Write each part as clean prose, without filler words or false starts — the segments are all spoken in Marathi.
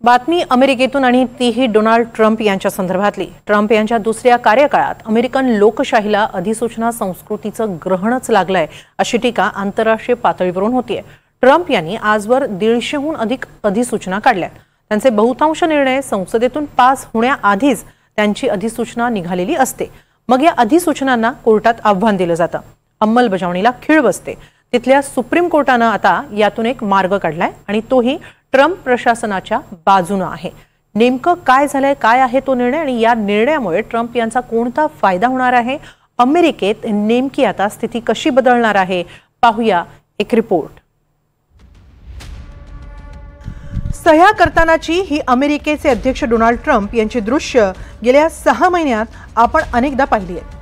बातमी अमेरिकेतून आणि तीही डोनाल्ड ट्रम्प यांच्या संदर्भातली। ट्रम्प यांच्या दुसऱ्या कार्यकाळात अमेरिकन लोकशाहीला अधिसूचना संस्कृतीचं ग्रहणच लागलंय अशी टीका आंतरराष्ट्रीय पातळीवरून होतीये। ट्रम्प यांनी आजवर 150हून अधिक अधिसूचना काढल्या। त्यांचे बहुतांश निर्णय संसदेतून पास होण्याआधीच त्यांची अधिसूचना निघालेली असते। मग या अधिसूचनांना कोर्टात आव्हान दिलं जातं, अंमलबजावणीला खीळ बसते। तिथल्या सुप्रीम कोर्टानं आता यातून एक मार्ग काढलाय आणि तोही ट्रम्प प्रशासनाच्या बाजूने आहे। नेमकं काय झालंय, काय आहे तो निर्णय आणि या निर्णयामुळे ट्रम्प यांचा कोणता फायदा होणार आहे, अमेरिकेत नेमकी आता स्थिती कशी बदलणार आहे, पाहूया एक रिपोर्ट। सह्या करतानाची ही अमेरिकेचे अध्यक्ष डोनाल्ड ट्रम्प यांची दृश्य गेल्या 6 महिन्यात आपण अनेकदा पाहिली आहेत।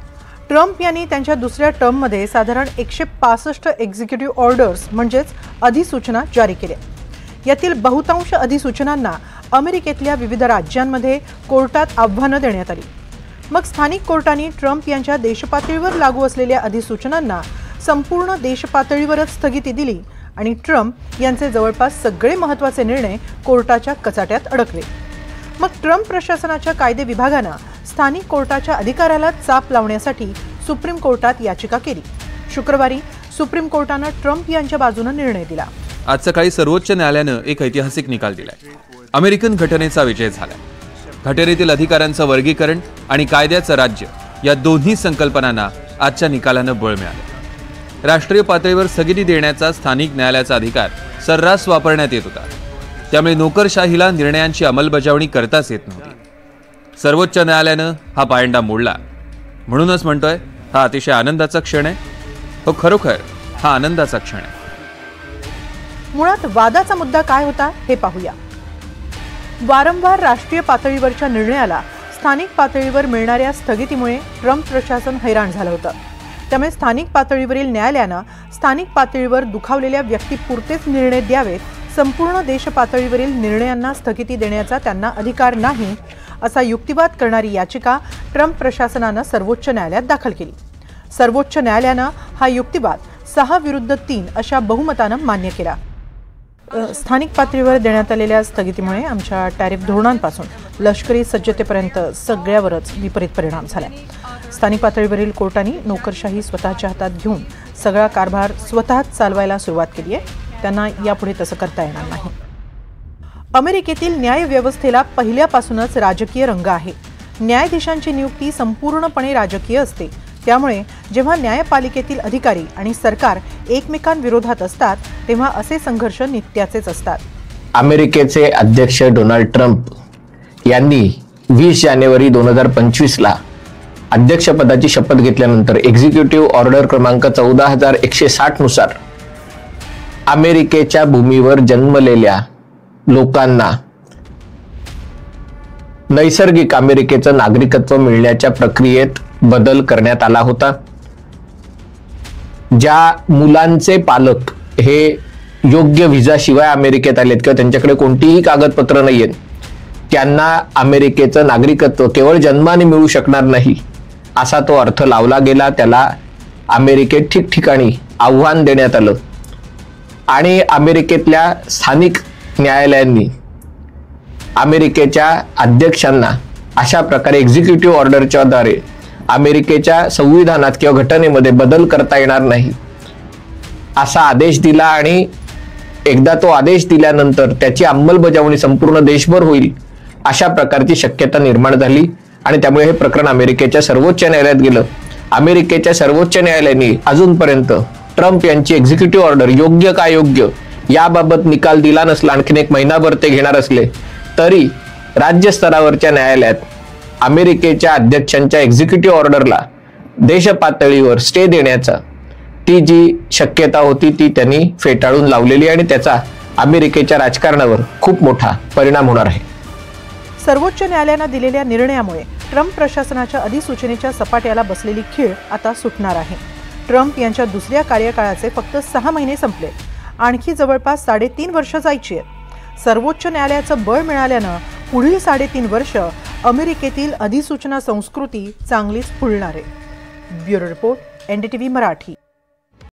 ट्रम्प यांनी त्यांच्या दुसऱ्या टर्ममध्ये साधारण 165 एक्झिक्युटिव्ह ऑर्डर्स म्हणजेच अधिसूचना जारी केल्या। यातील बहुतांश अधिसूचनांना अमेरिकेतल्या विविध राज्यांमध्ये कोर्टात आव्हानं देण्यात आली। मग स्थानिक कोर्टांनी ट्रम्प यांच्या देशपातळीवर लागू असलेल्या अधिसूचनांना संपूर्ण देशपातळीवरच स्थगिती दिली आणि ट्रम्प यांचे जवळपास सगळे महत्त्वाचे निर्णय कोर्टाच्या कचाट्यात अडकले। मग ट्रम्प प्रशासनाच्या कायदे विभागानं स्थानिक कोर्टाच्या अधिकाराला चाप लावण्यासाठी सुप्रीम कोर्टात याचिका केली। शुक्रवारी सुप्रीम कोर्टानं ट्रम्प यांच्या बाजूने निर्णय दिला। आज सकाळी सर्वोच्च न्यायालयानं एक ऐतिहासिक निकाल दिलाय। अमेरिकन घटनेचा विजय झालाय। घटनेतील अधिकारांचं वर्गीकरण आणि कायद्याचं राज्य या दोन्ही संकल्पनांना आजच्या निकालानं बळ मिळालं। राष्ट्रीय पातळीवर स्थगिती देण्याचा स्थानिक न्यायालयाचा अधिकार सर्रास वापरण्यात येत होता, त्यामुळे नोकरशाहीला निर्णयांची अंमलबजावणी करताच येत नव्हती। सर्वोच्च न्यायालयानं हा पायंडा मोडला। म्हणूनच म्हणतोय हा अतिशय आनंदाचा क्षण आहे। हो, खरोखर हा आनंदाचा क्षण आहे। मुळात वादाचा मुद्दा काय होता हे पाहूया। वारंवार राष्ट्रीय पातळीवरच्या निर्णयाला स्थानिक पातळीवर मिळणाऱ्या स्थगितीमुळे ट्रम्प प्रशासन हैराण झालं होतं। त्यामुळे स्थानिक पातळीवरील न्यायालयानं स्थानिक पातळीवर दुखावलेल्या व्यक्तीपुरतेच निर्णय द्यावेत, संपूर्ण देश पातळीवरील निर्णयांना स्थगिती देण्याचा त्यांना अधिकार नाही असा युक्तिवाद करणारी याचिका ट्रम्प प्रशासनानं सर्वोच्च न्यायालयात दाखल केली। सर्वोच्च न्यायालयानं हा युक्तिवाद 6-3 अशा बहुमतानं मान्य केला। स्थानिक पातळीवर देण्यात आलेल्या स्थगितीमुळे आमच्या टॅरिफ धोरणांपासून लष्करी सज्जतेपर्यंत सगळ्यावरच विपरीत परिणाम झाला। स्थानिक पातळीवरील कोर्टांनी नोकरशाही स्वतःच्या हातात घेऊन सगळा कारभार स्वतःच चालवायला सुरुवात केली आहे। त्यांना यापुढे तसं करता येणार नाही। अमेरिकेतील न्याय व्यवस्थेला पहिल्यापासूनच राजकीय रंग आहे। न्यायाधीशांची नियुक्ती संपूर्णपणे राजकीय असते। त्यामुळे जेव्हा न्यायपालिकेतील अधिकारी आणि सरकार एकमेकांविरोधात असतात तेव्हा असे संघर्ष नित्याचेच असतात। अमेरिकेचे अध्यक्ष डोनाल्ड ट्रम्प यांनी 20 जानेवारी 2025 ला अध्यक्षपदाची शपथ घेतल्यानंतर एक्झिक्युटिव्ह ऑर्डर क्रमांक 14160 नुसार अमेरिकेच्या भूमीवर जन्मलेल्या लोकांना नैसर्गिक अमेरिकेचं नागरिकत्व मिळण्याच्या प्रक्रियेत बदल करण्यात आला होता। ज्या मुलांचे पालक हे योग्य व्हिसाशिवाय अमेरिकेत आलेत किंवा त्यांच्याकडे कोणतीही कागदपत्र नाहीयेत, त्यांना अमेरिकेचं नागरिकत्व केवळ जन्माने मिळू शकणार नाही असा तो अर्थ लावला गेला। त्याला अमेरिकेत ठिकठिकाणी आव्हान देण्यात आलं आणि अमेरिकेतल्या स्थानिक न्यायालयांनी अमेरिकेच्या अध्यक्षांना अशा प्रकारे एक्झिक्युटिव्ह ऑर्डरच्या द्वारे अमेरिकेच्या संविधानात किंवा घटनेमध्ये बदल करता येणार नाही असा आदेश दिला आणि एकदा तो आदेश दिल्यानंतर त्याची अंमलबजावणी संपूर्ण देशभर होईल अशा प्रकारची शक्यता निर्माण झाली आणि त्यामुळे हे प्रकरण अमेरिकेच्या सर्वोच्च न्यायालयात गेलं। अमेरिकेच्या सर्वोच्च न्यायालयाने अजूनपर्यंत ट्रम्प यांची एक्झिक्युटिव्ह ऑर्डर योग्य का योग्य याबाबत निकाल दिला नसला। आणखीन 1 महिनाभर ते घेणार असले तरी राज्य स्तरावरच्या न्यायालयात अमेरिकेच्या अध्यक्षांच्या एक्झिक्युटिव्ह ऑर्डरला देश पातळीवर स्टे देण्याचा ती जी शक्यता होती ती त्यांनी फेटाळून लावलेली आणि त्याचा अमेरिकेच्या राजकारणावर खूप मोठा परिणाम होणार आहे। सर्वोच्च न्यायालयानं दिलेल्या निर्णयामुळे ट्रम्प प्रशासनाच्या अधिसूचनेच्या सपाट्याला बसलेली खीळ आता सुटणार आहे। ट्रम्प यांच्या दुसऱ्या कार्यकाळाचे फक्त 6 महिने संपले, आणखी जवळपास 3.5 वर्ष जायची आहेत। सर्वोच्च न्यायालयाचं बळ मिळाल्यानं पुढील 3.5 वर्ष अमेरिकेतील अधिसूचना संस्कृती चांगलीच फुलणार आहे। Bureau report, NDTV Marathi.